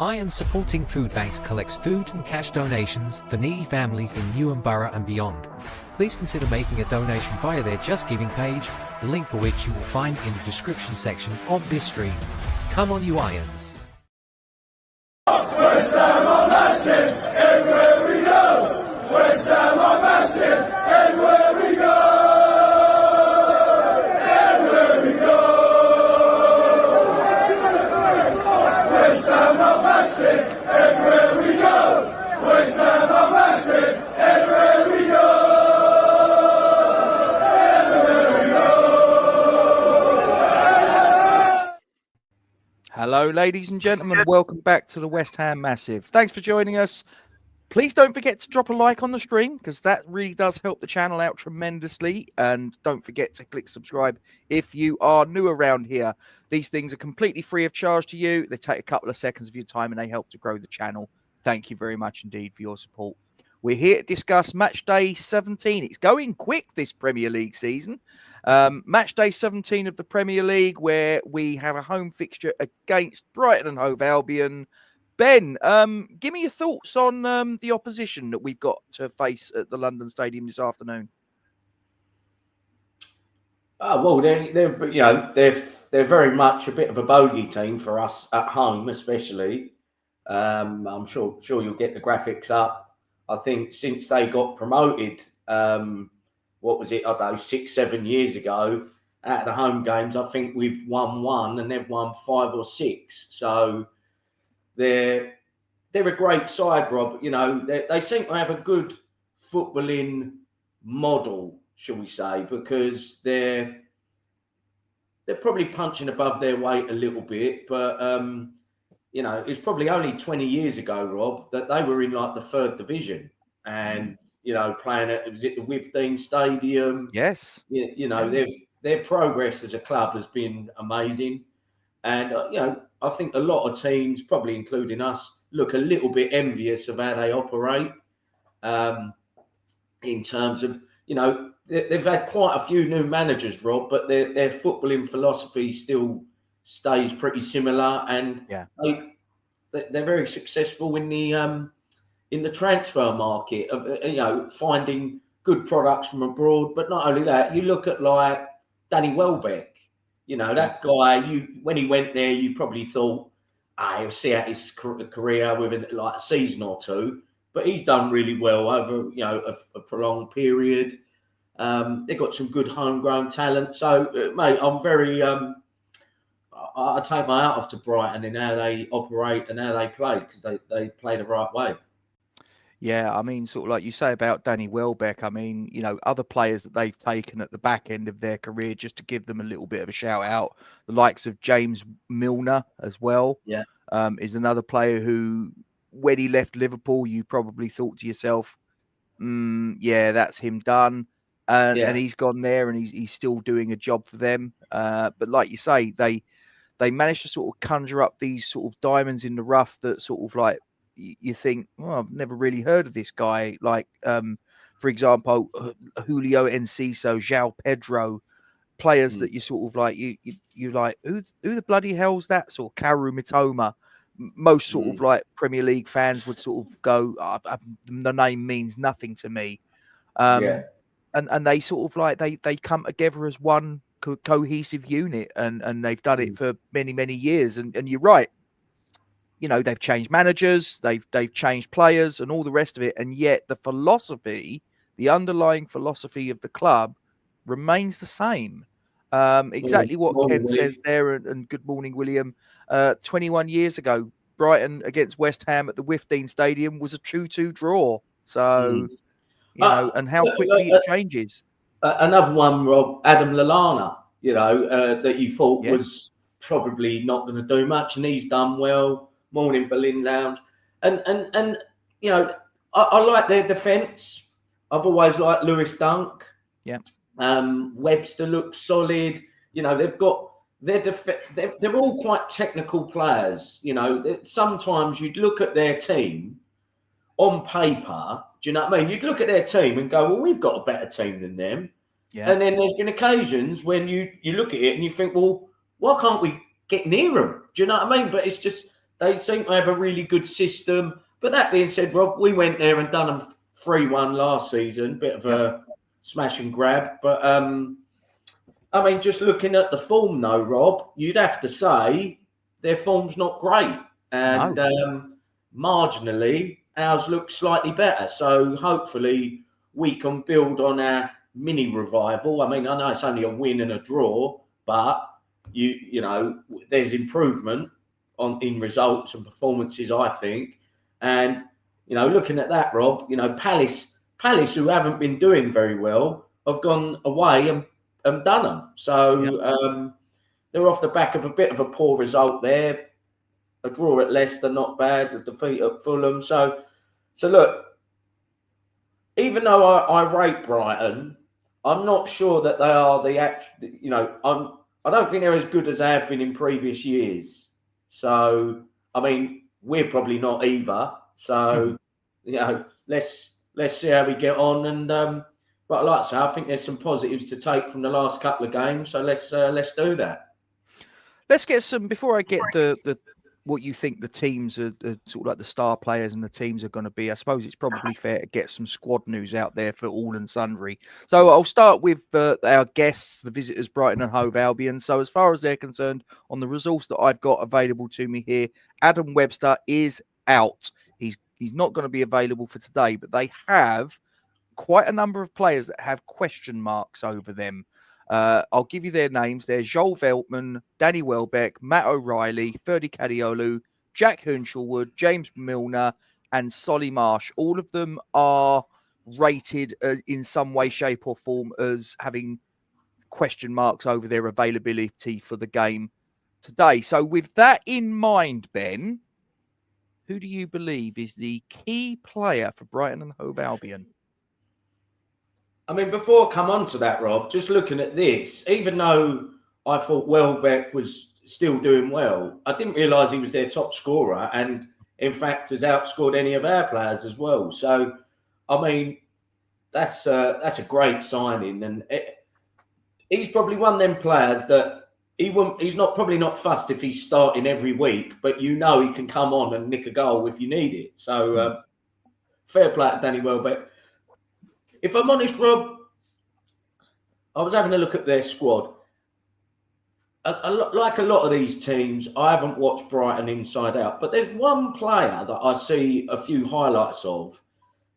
Iron Supporting Food Banks collects food and cash donations for needy families in Newham Borough and beyond. Please consider making a donation via their Just Giving page, the link for which you will find in the description section of this stream. Come on, you Irons! West Ham are massive, everywhere we go! West Ham are massive, everywhere we go! Everywhere we go! West Ham are massive, everywhere we go! West Ham are massive, everywhere we go! Everywhere we go! Hello, ladies and gentlemen. Welcome back to the West Ham Massive. Thanks for joining us. Please don't forget to drop a like on the stream because that really does help the channel out tremendously. And don't forget to click subscribe if you are new around here. These things are completely free of charge to you. They take a couple of seconds of your time and they help to grow the channel. Thank you very much indeed for your support. We're here to discuss match day 17. It's going quick this Premier League season. Match day 17 of the Premier League, where we have a home fixture against Brighton and Hove Albion. Ben, give me your thoughts on the opposition that we've got to face at the London Stadium this afternoon. Well, they're very much a bit of a bogey team for us at home, especially. I'm sure you'll get the graphics up. I think since they got promoted, what was it? I don't know, 6-7 years ago, out of the home games, I think we've won 1 and they've won 5 or 6. So they're a great side, Rob. You know, they seem to have a good footballing model, shall we say, because they're probably punching above their weight a little bit, but you know, it's probably only 20 years ago, Rob, that they were in like the 3rd division and, you know, playing at, was it the WHUFC Stadium? Yes. You know, their progress as a club has been amazing. And, you know, I think a lot of teams, probably including us, look a little bit envious of how they operate in terms of, you know, they've had quite a few new managers, Rob, but their footballing philosophy still stays pretty similar, and they're very successful in the transfer market of, you know, finding good products from abroad. But not only that, you look at like Danny Welbeck, you know, that guy. When he went there, you probably thought, he'll see out his career within like a season or two. But he's done really well over, you know, a prolonged period. They've got some good homegrown talent. So, mate, I'm very. I take my hat off to Brighton and how they operate and how they play, because they play the right way. Yeah, I mean, sort of like you say about Danny Welbeck, I mean, you know, other players that they've taken at the back end of their career, just to give them a little bit of a shout out, the likes of James Milner as well, is another player who, when he left Liverpool, you probably thought to yourself, yeah, that's him done. And he's gone there and he's still doing a job for them. But like you say, they managed to sort of conjure up these sort of diamonds in the rough that sort of like you think, oh, I've never really heard of this guy. Like, for example, Julio Enciso, João Pedro, players that you sort of like, you like, who the bloody hell's that? Sort of Karu Mitoma. Most sort of like Premier League fans would sort of go, the name means nothing to me. And they sort of like, they come together as one cohesive unit, and they've done it for many years. And you're right, you know, they've changed managers, they've changed players and all the rest of it, and yet the philosophy, the underlying philosophy of the club remains the same. Exactly what Ken says there, and good morning, William. 21 years ago, Brighton against West Ham at the WHUFC Stadium was a 2-2 draw. So you know, and how quickly it changes. Another one, Rob, Adam Lallana, you know, that you thought was probably not going to do much, and he's done well. Morning Berlin Lounge. And you know, I like their defence. I've always liked Lewis Dunk. Yeah. Webster looks solid. You know, they've got they're all quite technical players. You know, sometimes you'd look at their team on paper. Do you know what I mean? You'd look at their team and go, well, we've got a better team than them. Yeah. And then there's been occasions when you look at it and you think, well, why can't we get near them? Do you know what I mean? But it's just They seem to have a really good system. But that being said, Rob, we went there and done them 3-1 last season. Bit of a smash and grab. But, I mean, just looking at the form, though, Rob, you'd have to say their form's not great. And marginally, ours looks slightly better. So hopefully we can build on our mini revival. I mean, I know it's only a win and a draw, but you know, there's improvement in results and performances, I think. And you know, looking at that, Rob, you know, Palace, who haven't been doing very well, have gone away and done them. So they're off the back of a bit of a poor result there. A draw at Leicester, not bad. A defeat at Fulham. So look, even though I rate Brighton, I'm not sure that they are the actual. You know, I don't think they're as good as they have been in previous years. So I mean, we're probably not either. So you know, let's see how we get on. And but like I say, I think there's some positives to take from the last couple of games. So let's do that. Let's get some before I get the what you think the teams are sort of like the star players and the teams are going to be. I suppose it's probably fair to get some squad news out there for all and sundry. So I'll start with our guests, the visitors, Brighton and Hove Albion. So as far as they're concerned, on the resource that I've got available to me here, Adam Webster is out. He's not going to be available for today, but they have quite a number of players that have question marks over them. I'll give you their names. They're Joel Veltman, Danny Welbeck, Matt O'Reilly, Ferdy Cadiolu, Jack Hinshelwood, James Milner, and Solly Marsh. All of them are rated in some way, shape, or form as having question marks over their availability for the game today. So with that in mind, Ben, who do you believe is the key player for Brighton and Hove Albion? I mean, before I come on to that, Rob, just looking at this, even though I thought Welbeck was still doing well, I didn't realise he was their top scorer and, in fact, has outscored any of our players as well. So, I mean, that's a great signing. And he's probably one of them players that he's probably not fussed if he's starting every week, but you know he can come on and nick a goal if you need it. So, fair play to Danny Welbeck. If I'm honest, Rob, I was having a look at their squad. Like a lot of these teams, I haven't watched Brighton inside out, but there's one player that I see a few highlights of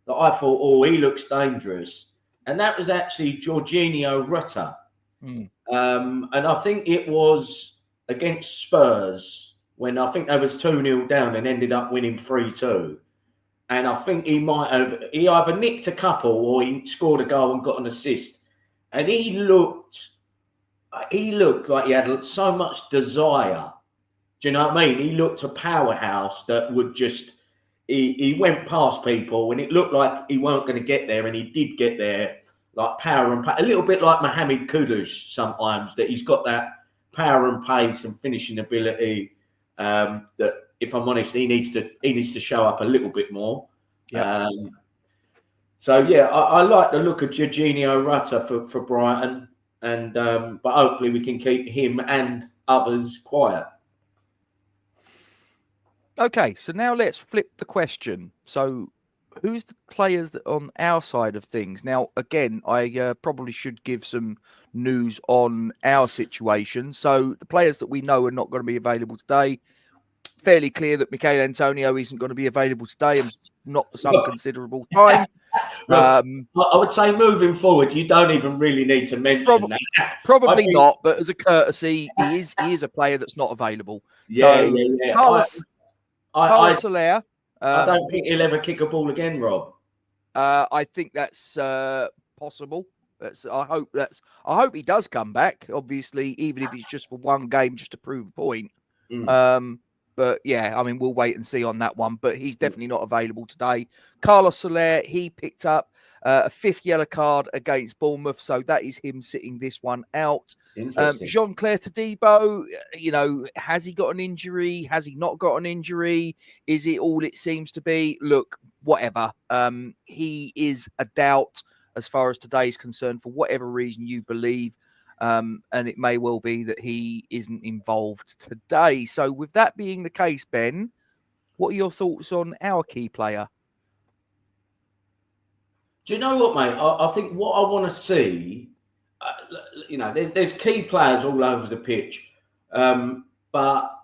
that I thought, oh, he looks dangerous. And that was actually Jorginho Rutter. And I think it was against Spurs when I think they was 2-0 down and ended up winning 3-2. And I think he either nicked a couple or he scored a goal and got an assist. And he looked like he had so much desire. Do you know what I mean? He looked a powerhouse that would just, he went past people and it looked like he weren't going to get there. And he did get there, like power and a little bit like Mohamed Kudus sometimes, that he's got that power and pace and finishing ability that, if I'm honest, he needs to show up a little bit more. Yeah. So yeah, I like the look of Jorginho Rutter for Brighton, and but hopefully we can keep him and others quiet. Okay, so now let's flip the question. So, who's the players that on our side of things? Now, again, I probably should give some news on our situation. So, the players that we know are not going to be available today. Fairly clear that Michail Antonio isn't going to be available today and not for some considerable time. I would say moving forward, you don't even really need to mention that. Probably not, but as a courtesy, he is a player that's not available. Yeah. Carlos Soler. I don't think he'll ever kick a ball again, Rob. I think that's possible. I hope he does come back. Obviously, even if it's just for one game, just to prove a point. But yeah, I mean, we'll wait and see on that one. But he's definitely not available today. Carlos Soler, he picked up a 5th yellow card against Bournemouth, so that is him sitting this one out. Jean-Claire Todibo, you know, has he got an injury? Has he not got an injury? Is it all it seems to be? Look, whatever. He is a doubt as far as today is concerned, for whatever reason you believe. And it may well be that he isn't involved today. So with that being the case, Ben, What are your thoughts on our key player? Do you know what, mate? I think what I want to see, there's key players all over the pitch, but.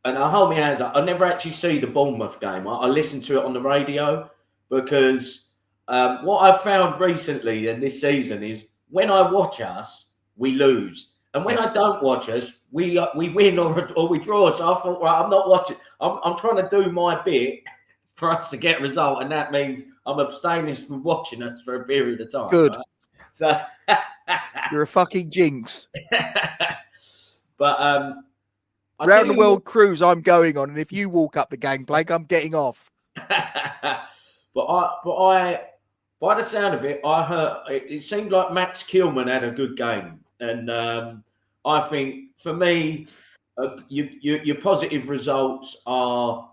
And I hold my hands up. I never actually see the Bournemouth game. I listen to it on the radio because what I've found recently in this season is when I watch us, we lose. And when I don't watch us, we win or we draw. So I thought, right, I'm not watching. I'm trying to do my bit for us to get a result. And that means I'm abstaining from watching us for a period of time. Good. Right? So You're a fucking jinx. But round the world cruise I'm going on, and if you walk up the gangplank, I'm getting off. But by the sound of it, I heard it seemed like Max Kilman had a good game, and I think for me, your positive results are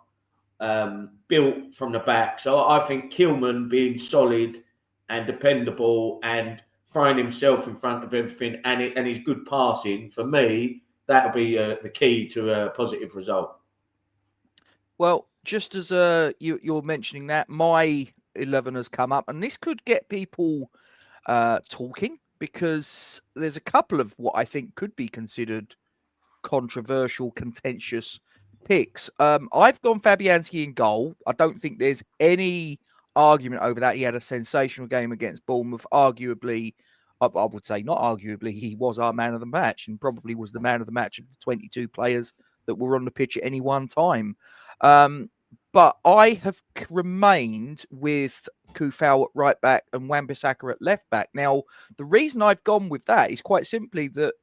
built from the back. So I think Kilman being solid and dependable and throwing himself in front of everything and his good passing, for me, that'll be the key to a positive result. Well, just as you're mentioning that, my 11 has come up, and this could get people talking because there's a couple of what I think could be considered controversial, contentious picks. I've gone Fabianski in goal. I don't think there's any argument over that. He had a sensational game against Bournemouth. Arguably, I would say not arguably, he was our man of the match and probably was the man of the match of the 22 players that were on the pitch at any one time. But I have remained with Kufau at right back and Wan-Bissaka at left back. Now, the reason I've gone with that is quite simply that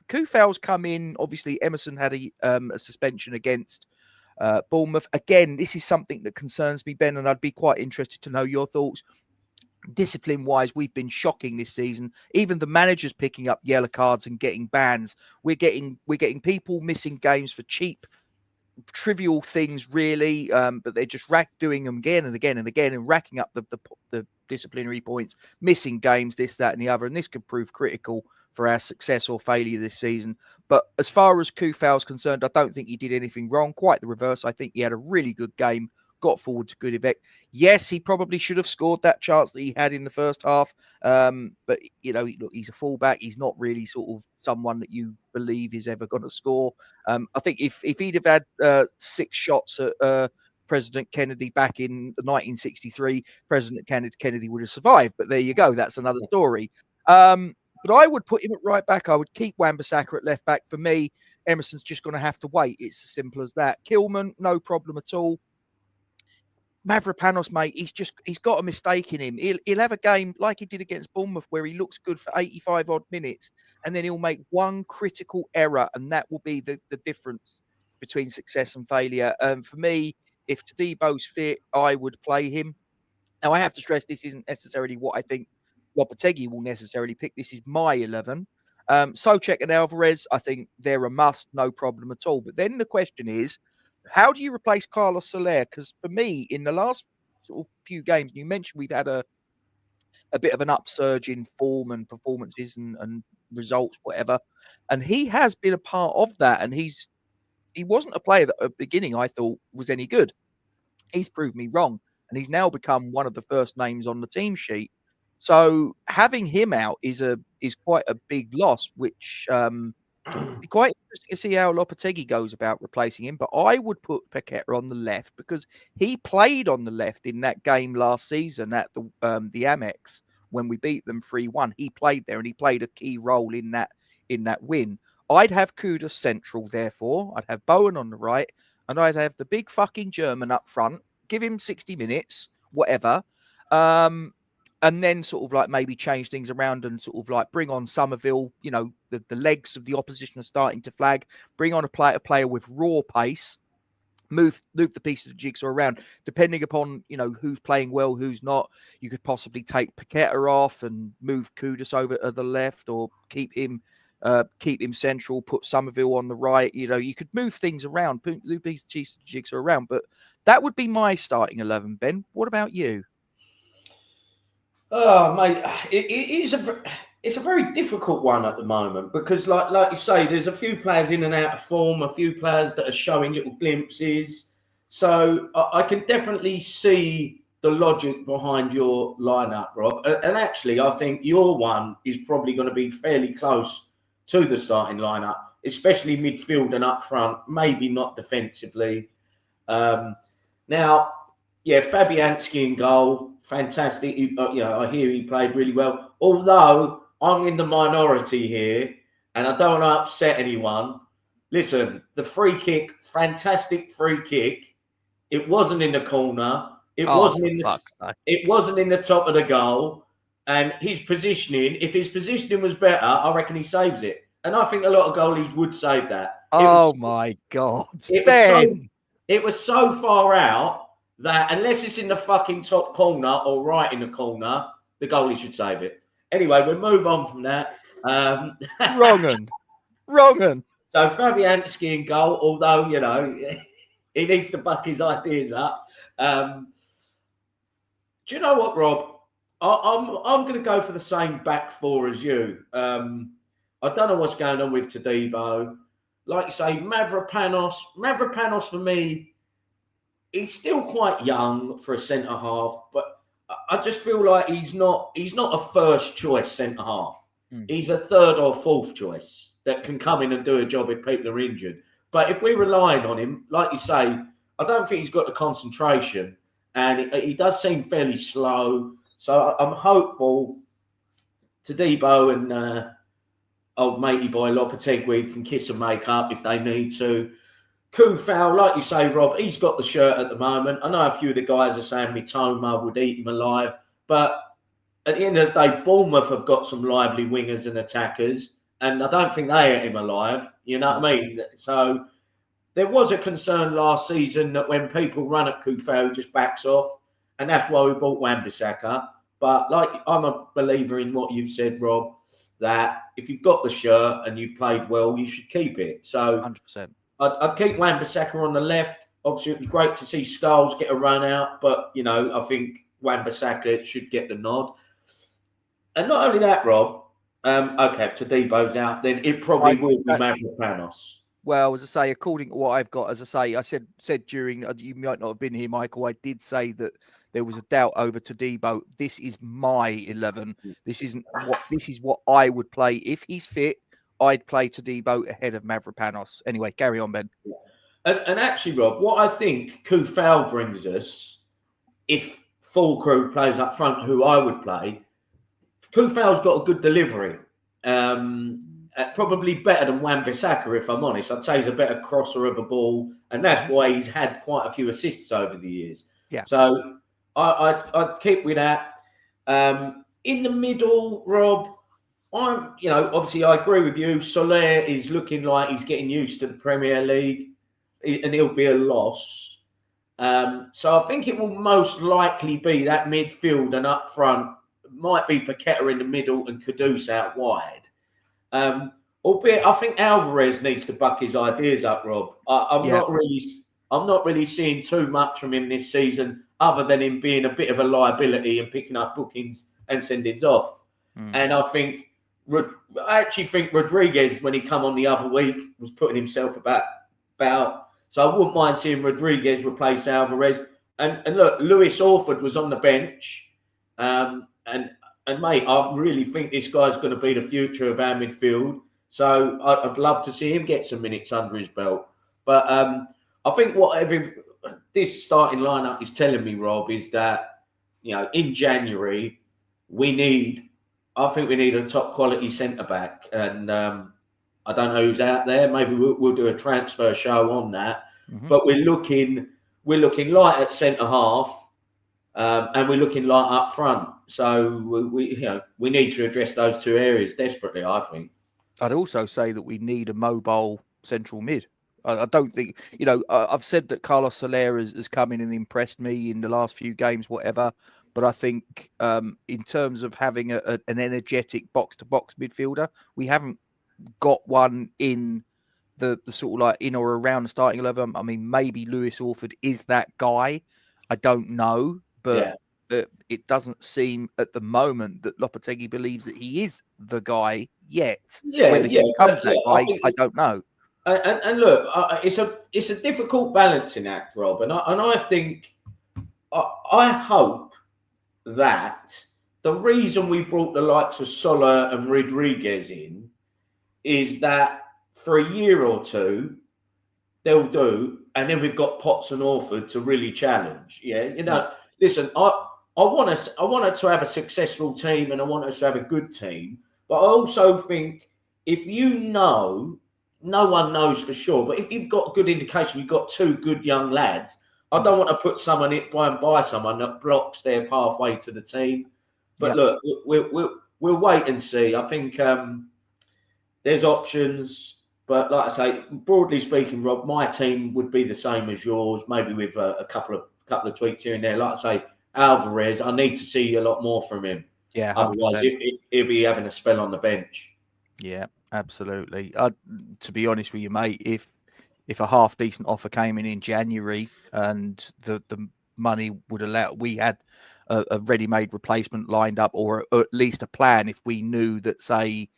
Kufau's come in. Obviously, Emerson had a suspension against Bournemouth. Again, this is something that concerns me, Ben, and I'd be quite interested to know your thoughts. Discipline-wise, we've been shocking this season. Even the managers picking up yellow cards and getting bans. We're getting people missing games for cheap, trivial things, really. But they're just doing them again and again and again and racking up the disciplinary points, missing games, this, that, and the other. And this could prove critical for our success or failure this season. But as far as Kufau's concerned, I don't think he did anything wrong. Quite the reverse. I think he had a really good game. Got forward to good effect. Yes, he probably should have scored that chance that he had in the first half. But, look, he's a fullback. He's not really sort of someone that you believe is ever going to score. I think if he'd have had 6 shots at President Kennedy back in 1963, President Kennedy would have survived. But there you go. That's another story. But I would put him at right back. I would keep Wan-Bissaka at left back. For me, Emerson's just going to have to wait. It's as simple as that. Kilman, no problem at all. Mavropanos, mate, he's got a mistake in him. He'll have a game like he did against Bournemouth where he looks good for 85 odd minutes, and then he'll make one critical error, and that will be the difference between success and failure. For me, if Tadebo's fit, I would play him. Now, I have to stress this isn't necessarily what I think Lopetegui will necessarily pick. This is my 11. Souček and Alvarez, I think they're a must, no problem at all. But then the question is, how do you replace Carlos Soler? Because for me, in the last sort of few games, you mentioned we've had a bit of an upsurge in form and performances and results, whatever. And he has been a part of that. And he wasn't a player that at the beginning I thought was any good. He's proved me wrong. And he's now become one of the first names on the team sheet. So having him out is quite a big loss, which be quite interesting to see how Lopetegui goes about replacing him. But I would put Paqueta on the left because he played on the left in that game last season at the Amex when we beat them 3-1. He played there and he played a key role in that win. I'd have Kudus central, therefore. I'd have Bowen on the right, and I'd have the big fucking German up front. Give him 60 minutes, whatever. And then sort of like maybe change things around and sort of like bring on Somerville. The legs of the opposition are starting to flag. Bring on a player with raw pace. Move the pieces of the jigsaw around. Depending upon, who's playing well, who's not. You could possibly take Paqueta off and move Kudus over to the left or keep him central, put Somerville on the right. You could move things around, move the pieces of the jigsaw around. But that would be my starting 11, Ben. What about you? Oh, mate, it's a very difficult one at the moment because, like you say, there's a few players in and out of form, a few players that are showing little glimpses. So I can definitely see the logic behind your lineup, Rob. And actually, I think your one is probably going to be fairly close to the starting lineup, especially midfield and up front, maybe not defensively. Now, yeah, Fabianski in goal, fantastic. I hear he played really well. Although I'm in the minority here, and I don't want to upset anyone. Listen, the free kick, fantastic free kick. It wasn't in the corner. It wasn't in the top of the goal. And his positioning, if his positioning was better, I reckon he saves it. And I think a lot of goalies would save that. My God. It was so far out that unless it's in the fucking top corner or right in the corner, the goalie should save it. Anyway, we'll move on from that. Wrong un. So Fabianski in goal, although, he needs to buck his ideas up. Do you know what, Rob? I'm going to go for the same back four as you. I don't know what's going on with Todibo. Like you say, Mavropanos for me, he's still quite young for a centre half, but I just feel like he's not a first choice centre half. He's a third or fourth choice that can come in and do a job if people are injured. But if we're relying on him, like you say, I don't think he's got the concentration, and he does seem fairly slow. So I'm hopeful Todibo and old matey boy Lopetegui can kiss and make up if they need to. Kufal, like you say, Rob, he's got the shirt at the moment. I know a few of the guys are saying Mitoma would eat him alive, but at the end of the day, Bournemouth have got some lively wingers and attackers, and I don't think they ate him alive. You know what I mean? So there was a concern last season that when people run at Kufal, he just backs off, and that's why we bought Wan-Bissaka. But like, I'm a believer in what you've said, Rob, that if you've got the shirt and you've played well, you should keep it. So 100%. I'd keep Wan-Bissaka on the left. Obviously, it was great to see Scholes get a run out, but, I think Wan-Bissaka should get the nod. And not only that, Rob, if Todibo's out, then it probably will be Mavropanos. Well, as I say, according to what I've got, as I say, I said during, you might not have been here, Michael, I did say that there was a doubt over Todibo. This is my 11. This is what I would play. If he's fit, I'd play Todibo ahead of Mavropanos. Anyway, carry on, Ben. And actually, Rob, what I think Kufal brings us, if full crew plays up front, who I would play, Kufal's got a good delivery. Probably better than Wan-Bissaka, if I'm honest. I'd say he's a better crosser of a ball, and that's why he's had quite a few assists over the years. Yeah. So I'd keep with that. In the middle, Rob, obviously I agree with you. Soler is looking like he's getting used to the Premier League, and he'll be a loss. So I think it will most likely be that midfield and up front. Might be Paqueta in the middle and Kudus out wide. Albeit I think Alvarez needs to buck his ideas up, Rob. I'm not really seeing too much from him this season, other than him being a bit of a liability and picking up bookings and sendings off. And I actually think Rodriguez, when he come on the other week, was putting himself about. So I wouldn't mind seeing Rodriguez replace Alvarez. And look, Lewis Orford was on the bench. And mate, I really think this guy's going to be the future of our midfield. So I'd love to see him get some minutes under his belt. But I think this starting lineup is telling me, Rob, is that, in January, we need a top quality centre back. And I don't know who's out there. Maybe we'll do a transfer show on that. Mm-hmm. But we're looking light at centre half. And we're looking light up front. So we need to address those two areas desperately, I think. I'd also say that we need a mobile central mid. I don't think, I've said that Carlos Soler has come in and impressed me in the last few games, whatever. But I think in terms of having an energetic box-to-box midfielder, we haven't got one in the sort of like in or around the starting 11. I mean, maybe Lewis Orford is that guy. I don't know. But it doesn't seem at the moment that Lopetegui believes that he is the guy yet. Whether he becomes that guy, I don't know. And look, it's a difficult balancing act, Rob. And I think I hope that the reason we brought the likes of Soler and Rodriguez in is that for a year or two they'll do, and then we've got Potts and Orford to really challenge. Yeah, listen, I want us to have a successful team, and I want us to have a good team. But I also think if no one knows for sure, but if you've got a good indication, you've got two good young lads. I don't want to put someone in by someone that blocks their pathway to the team. But look, we'll wait and see. I think there's options, but like I say, broadly speaking, Rob, my team would be the same as yours, maybe with a couple of tweaks here and there. Like I say, Alvarez, I need to see a lot more from him. Yeah, 100%. Otherwise he'll be having a spell on the bench. Yeah, absolutely. To be honest with you, mate, if a half decent offer came in January and the money would allow, we had a ready-made replacement lined up, or at least a plan, if we knew that, say,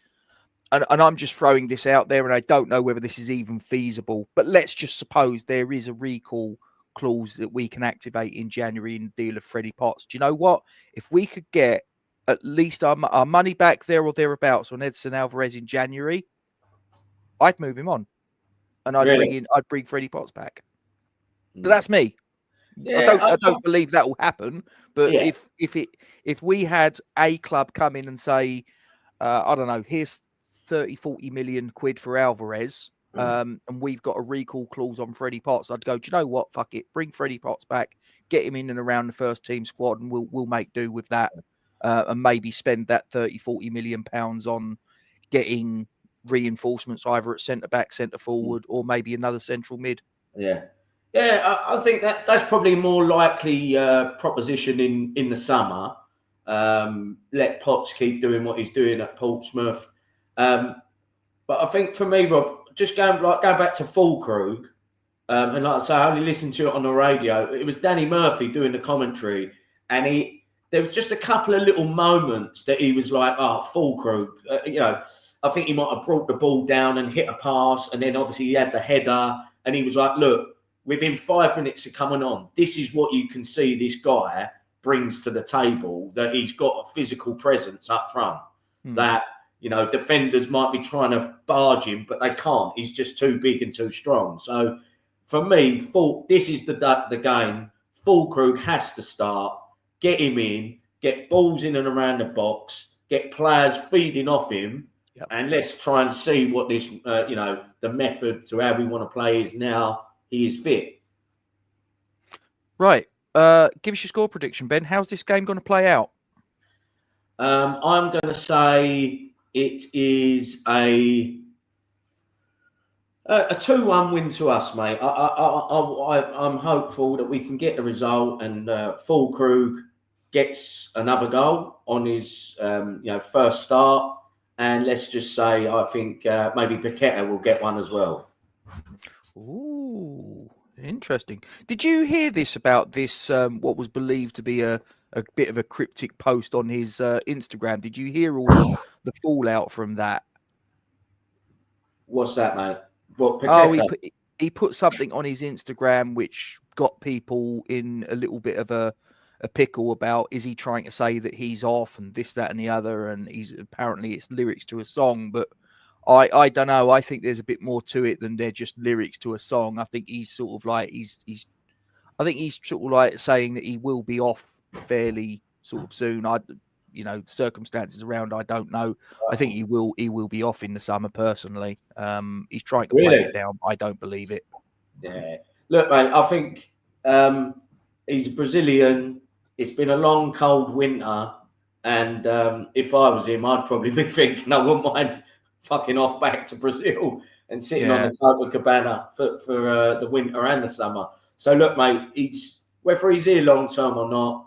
and I'm just throwing this out there, and I don't know whether this is even feasible, but let's just suppose there is a recall clause that we can activate in January in the deal of Freddie Potts. Do you know what? If we could get at least our money back there or thereabouts on Edson Alvarez in January, I'd move him on, and I'd bring Freddie Potts back. But that's me. Yeah, I don't believe that will happen. But if we had a club come in and say, I don't know, here's 30-40 million quid for Alvarez, and we've got a recall clause on Freddie Potts, I'd go, do you know what? Fuck it, bring Freddie Potts back, get him in and around the first team squad, and we'll make do with that. And maybe spend that 30-40 million pounds on getting reinforcements either at centre back, centre forward, or maybe another central mid. Yeah, I think that's probably a more likely proposition in the summer. Let Potts keep doing what he's doing at Portsmouth. But I think for me, Rob, just going back to Fulkrug, and like I say, I only listened to it on the radio. It was Danny Murphy doing the commentary, and there was just a couple of little moments that he was like, Fulkrug, I think he might have brought the ball down and hit a pass, and then obviously he had the header, and he was like, look, within 5 minutes of coming on, this is what you can see this guy brings to the table, that he's got a physical presence up front, that, defenders might be trying to barge him, but they can't. He's just too big and too strong. So for me, this is the game. Fulkrug has to start, get him in, get balls in and around the box, get players feeding off him, and let's try and see what this, the method to how we want to play is now he is fit. Right. Give us your score prediction, Ben. How's this game going to play out? I'm going to say it is a 2-1 win to us, mate. I'm hopeful that we can get the result, and Fulkrug gets another goal on his first start. And let's just say, I think maybe Paqueta will get one as well. Ooh, interesting. Did you hear this about this, what was believed to be a bit of a cryptic post on his Instagram? Did you hear all the fallout from that? What's that, mate? What, Paqueta? He put something on his Instagram which got people in a little bit of a pickle about, is he trying to say that he's off and this, that, and the other, and apparently it's lyrics to a song, but I don't know. I think there's a bit more to it than they're just lyrics to a song. I think he's sort of like I think he's sort of like saying that he will be off fairly sort of soon. Circumstances around, I don't know. I think he will be off in the summer personally. He's trying to play it down. I don't believe it. Yeah. Look, mate, I think he's Brazilian. It's been a long, cold winter. And if I was him, I'd probably be thinking I wouldn't mind fucking off back to Brazil and sitting on the Copacabana for the winter and the summer. So look, mate, whether he's here long term or not,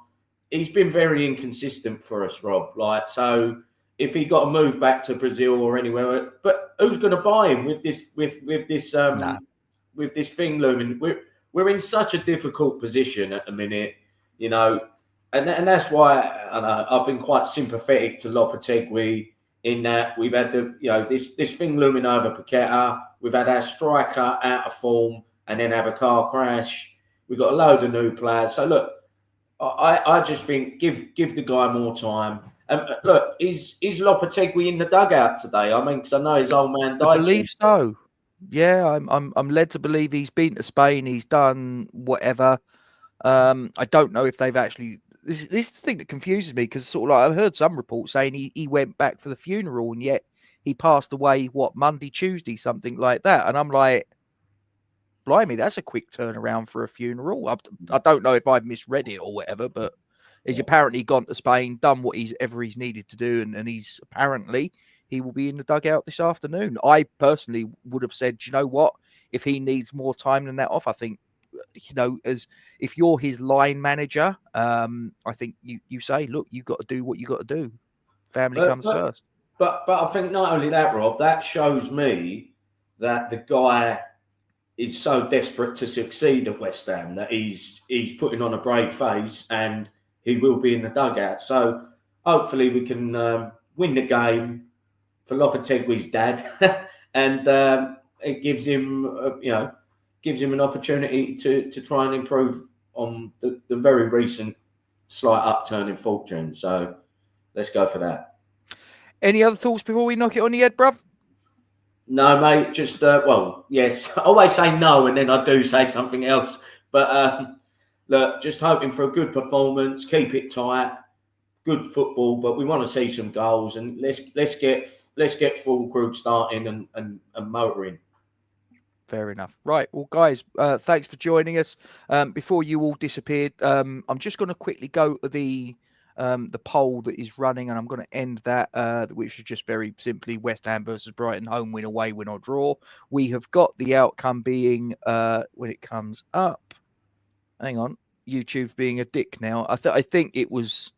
he's been very inconsistent for us, Rob. So if he got to move back to Brazil or anywhere, but who's going to buy him with this thing looming? We're in such a difficult position at the minute, and that's why I've been quite sympathetic to Lopetegui. in that we've had this thing looming over Paqueta. We've had our striker out of form and then have a car crash. We've got a load of new players. So look, I just think give the guy more time. Look, is Lopetegui in the dugout today? I mean, because I know his old man died. I believe so. Yeah, I'm led to believe he's been to Spain. He's done whatever. I don't know if they've actually. This is the thing that confuses me, because sort of like I've heard some reports saying he went back for the funeral and yet he passed away Monday, Tuesday, something like that. And I'm like, blimey, that's a quick turnaround for a funeral. I don't know if I've misread it or whatever, but he's apparently gone to Spain, done what he's needed to do, and he's apparently he will be in the dugout this afternoon. I personally would have said, you know what, if he needs more time than that off, I think, as if you're his line manager, I think you say, look, you've got to do what you got to do. Family comes first. But I think not only that, Rob, that shows me that the guy is so desperate to succeed at West Ham that he's putting on a brave face and he will be in the dugout. So hopefully we can win the game for Lopetegui's dad, and it gives him an opportunity to try and improve on the very recent slight upturn in fortune. So let's go for that. Any other thoughts before we knock it on the head, bruv? No, mate. Just yes. I always say no, and then I do say something else. But look, just hoping for a good performance. Keep it tight. Good football, but we want to see some goals, and let's get full group starting and motoring. Fair enough. Right. Well, guys, thanks for joining us. Before you all disappeared, I'm just going to quickly go to the poll that is running, and I'm going to end that, which is just very simply West Ham versus Brighton, home win, away win, or draw. We have got the outcome being when it comes up. Hang on, YouTube's being a dick now. I think it was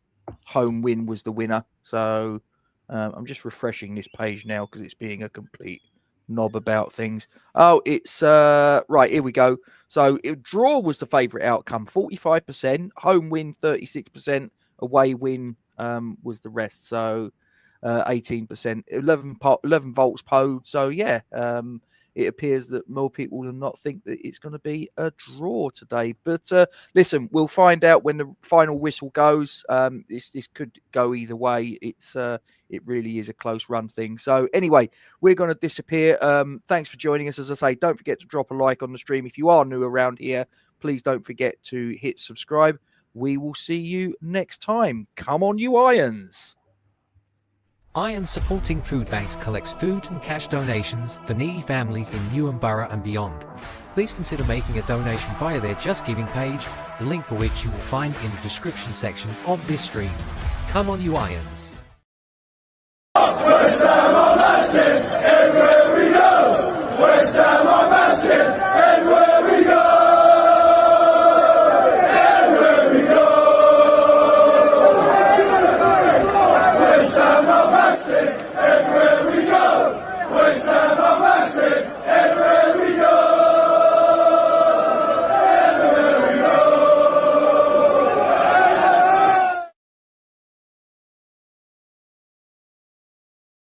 home win was the winner. So I'm just refreshing this page now because it's being a complete knob about things. Oh, it's right, here we go. So draw was the favourite outcome, 45%, home win 36%, away win was the rest. So 18%, 11 volts polled. So yeah, it appears that more people than not think that it's going to be a draw today. But listen, we'll find out when the final whistle goes. This could go either way. It really is a close run thing. So anyway, we're going to disappear. Thanks for joining us. As I say, don't forget to drop a like on the stream. If you are new around here, please don't forget to hit subscribe. We will see you next time. Come on, you Irons. Irons Supporting Food Banks collects food and cash donations for needy families in Newham Borough and beyond. Please consider making a donation via their Just Giving page, the link for which you will find in the description section of this stream. Come on, you Irons.